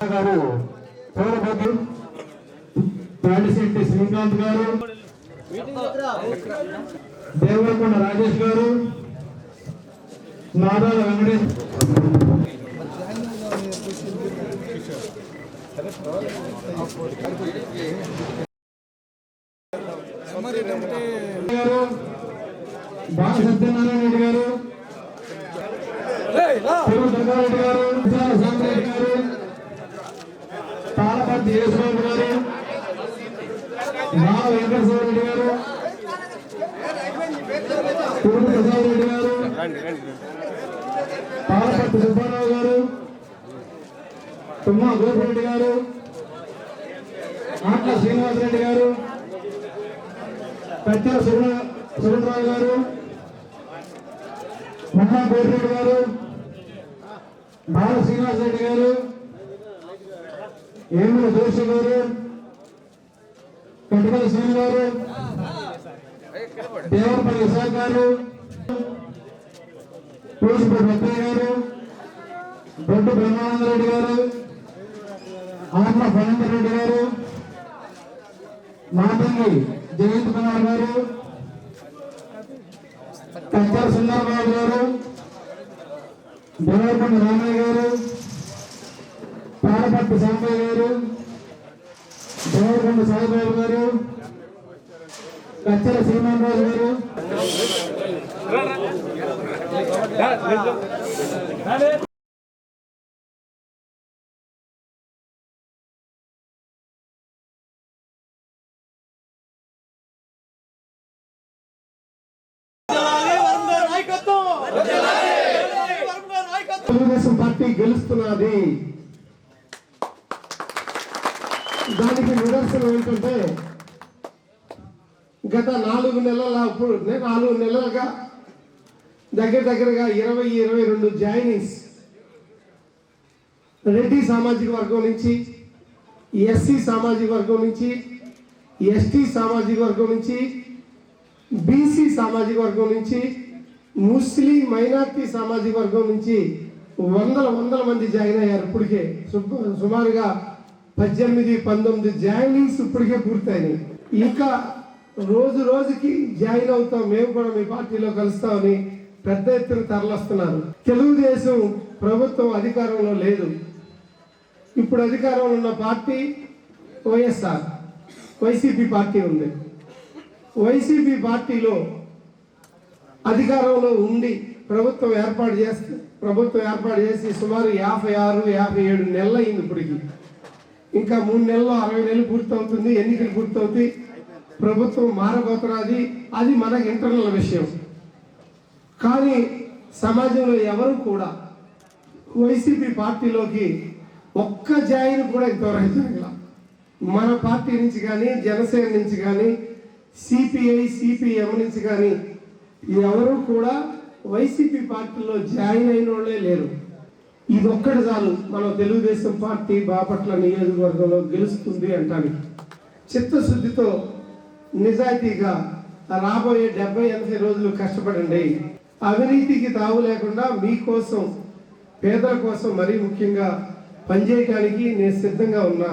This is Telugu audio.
గారు, పాడిశెట్టి శ్రీకాంత్ గారు, దేవరకొండ రాజేష్ గారు, నాదాల వెంకటేష్ గారు, బాల సత్యనారాయణ రెడ్డి గారు, దుర్గారెడ్డి గారు, సాంబరెడ్డి గారు, తాళపర్తి యేసుబాబు గారు, బాల వెంకటేశ్వర రెడ్డి గారు, కురుడు ప్రసాద్ రెడ్డి గారు, తాళపర్తి సుబ్బారావు గారు, తుమ్మా గోపిరెడ్డి గారు, ఆట్ల శ్రీనివాసరెడ్డి గారు, కచ్చల సురేంద్రరావు గారు, మహా గోపిరెడ్డి గారు, బాల శ్రీనివాసరెడ్డి గారు, ఏముల జోషి గారు, కటికల శ్రీని గారు, దేవరపల్లి విశాఖ గారు, పూసిపూడి రత్తయ్య గారు, దొడ్డు బ్రహ్మానందరెడ్డి గారు, ఆత్మ ఫణేందర్ రెడ్డి గారు, మాతంగి జయంత్ కుమార్ గారు, కచ్చల సుందరబాబు గారు, దేవరకొండ రామయ్య గారు, తాళపర్తి సాంబయ్య గారు, దేవరకొండ సాయిబాబు గారు, కచ్చల శ్రీమానరాజు గారు, తెలుగుదేశం పార్టీ గెలుస్తున్నది. దానికి నిదర్శనం ఏంటంటే గత 4 నెలలుగా దగ్గరగా 20-22 జాయినింగ్స్ రెడ్డి సామాజిక వర్గం నుంచి, ఎస్సీ సామాజిక వర్గం నుంచి, ఎస్టీ సామాజిక వర్గం నుంచి, బీసీ సామాజిక వర్గం నుంచి, ముస్లిం మైనార్టీ సామాజిక వర్గం నుంచి వందల మంది జాయిన్ అయ్యారు. ఇప్పటికే సుమారుగా 18-19 జాయినింగ్స్ ఇప్పటికే పూర్తయినాయి. ఇంకా రోజుకి జాయిన్ అవుతాం, మేము కూడా మీ పార్టీలో కలుస్తామని పెద్ద ఎత్తున తరలిస్తున్నారు. తెలుగుదేశం ప్రభుత్వం అధికారంలో లేదు. ఇప్పుడు అధికారంలో ఉన్న పార్టీ వైసీపీ పార్టీ ఉంది. వైసీపీ పార్టీలో అధికారంలో ఉండి ప్రభుత్వం ఏర్పాటు చేసి సుమారు 56-57 నెలలు అయింది. ఇప్పటికి ఇంకా 3 నెలలు 60 నెలలు పూర్తవుతుంది, ఎన్నికలు పూర్తవుతాయి, ప్రభుత్వం మారబోతున్నది. అది మనకు ఇంటర్నల్ విషయం. కానీ సమాజంలో ఎవరు కూడా వైసీపీ పార్టీలోకి ఒక్క జాయిన్ కూడా ఇంతవరకు జరగల. మన పార్టీ నుంచి కానీ, జనసేన నుంచి కానీ, సిపిఐ సిపిఎం నుంచి కానీ ఎవరు కూడా వైసీపీ పార్టీలో జాయిన్ అయిన వాళ్ళే లేరు. ఇదొక్కటి చాలు మనం తెలుగుదేశం పార్టీ బాపట్ల నియోజకవర్గంలో గెలుస్తుంది అంటానికి. చిత్తశుద్ధితో నిజాయితీగా రాబోయే 70-80 రోజులు కష్టపడండి. అవినీతికి తావు లేకుండా మీకోసం, పేదల కోసం మరీ ముఖ్యంగా పనిచేయడానికి నేను సిద్ధంగా ఉన్నా.